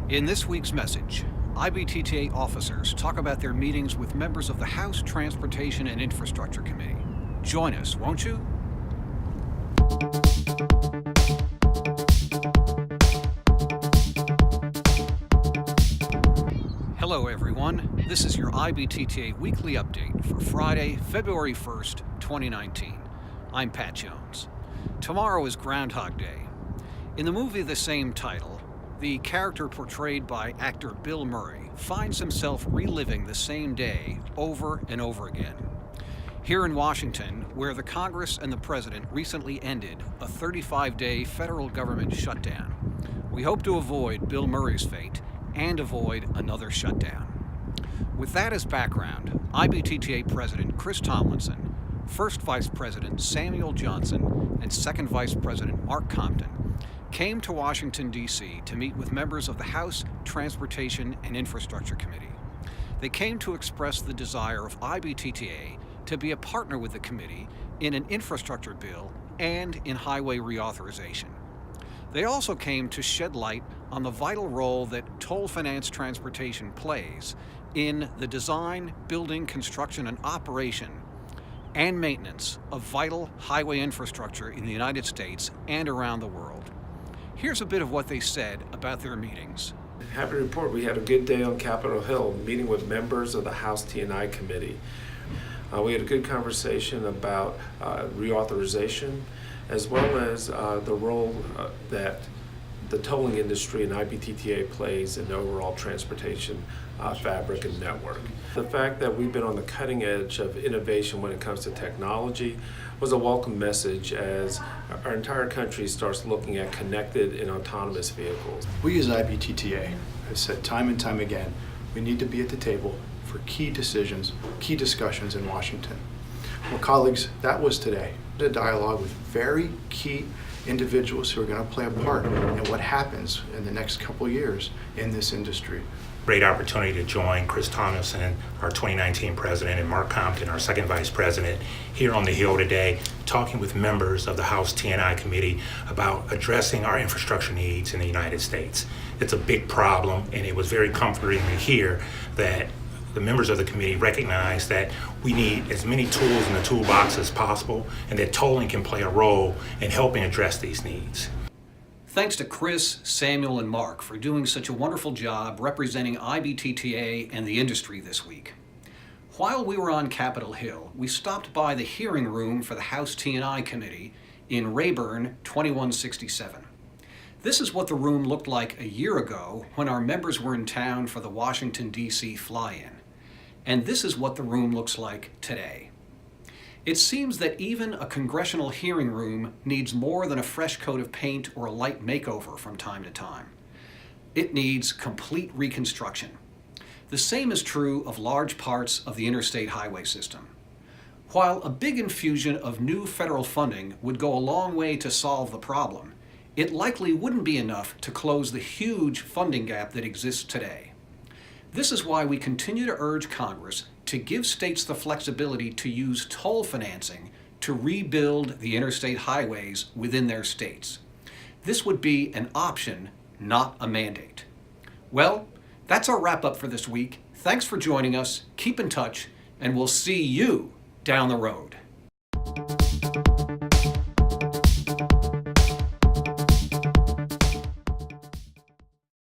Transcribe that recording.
In this week's message, IBTTA officers talk about their meetings with members of the House Transportation and Infrastructure Committee. Join us, won't you? Hello everyone, this is your IBTTA weekly update for Friday, February 1st, 2019. I'm Pat Jones. Tomorrow is Groundhog Day. In the movie of the same title, the character portrayed by actor Bill Murray finds himself reliving the same day over and over again. Here in Washington, where the Congress and the President recently ended a 35-day federal government shutdown, we hope to avoid Bill Murray's fate and avoid another shutdown. With that as background, IBTTA President Chris Tomlinson, First Vice President Samuel Johnson, and Second Vice President Mark Compton came to Washington, D.C. to meet with members of the House Transportation and Infrastructure Committee. They came to express the desire of IBTTA to be a partner with the committee in an infrastructure bill and in highway reauthorization. They also came to shed light on the vital role that toll finance transportation plays in the design, building, construction, and operation and maintenance of vital highway infrastructure in the United States and around the world. Here's a bit of what they said about their meetings. Happy to report we had a good day on Capitol Hill, meeting with members of the House T&I Committee. We had a good conversation about reauthorization, as well as the role that the tolling industry and IBTTA plays in the overall transportation fabric and network. The fact that we've been on the cutting edge of innovation when it comes to technology was a welcome message as our entire country starts looking at connected and autonomous vehicles. We as IBTTA have said time and time again, we need to be at the table for key decisions, key discussions in Washington. Well, colleagues, that was today. A dialogue with very key individuals who are going to play a part in what happens in the next couple years in this industry. Great opportunity to join Chris Tomlinson, our 2019 president, and Mark Compton, our second vice president, here on the Hill today, talking with members of the House T&I Committee about addressing our infrastructure needs in the United States. It's a big problem, and it was very comforting to hear that the members of the committee recognize that we need as many tools in the toolbox as possible, and that tolling can play a role in helping address these needs. Thanks to Chris, Samuel, and Mark for doing such a wonderful job representing IBTTA and the industry this week. While we were on Capitol Hill, we stopped by the hearing room for the House T&I Committee in Rayburn 2167. This is what the room looked like a year ago when our members were in town for the Washington, D.C. fly-in. And this is what the room looks like today. It seems that even a congressional hearing room needs more than a fresh coat of paint or a light makeover from time to time. It needs complete reconstruction. The same is true of large parts of the interstate highway system. While a big infusion of new federal funding would go a long way to solve the problem, it likely wouldn't be enough to close the huge funding gap that exists today. This is why we continue to urge Congress to give states the flexibility to use toll financing to rebuild the interstate highways within their states. This would be an option, not a mandate. Well, that's our wrap-up for this week. Thanks for joining us, keep in touch, and we'll see you down the road.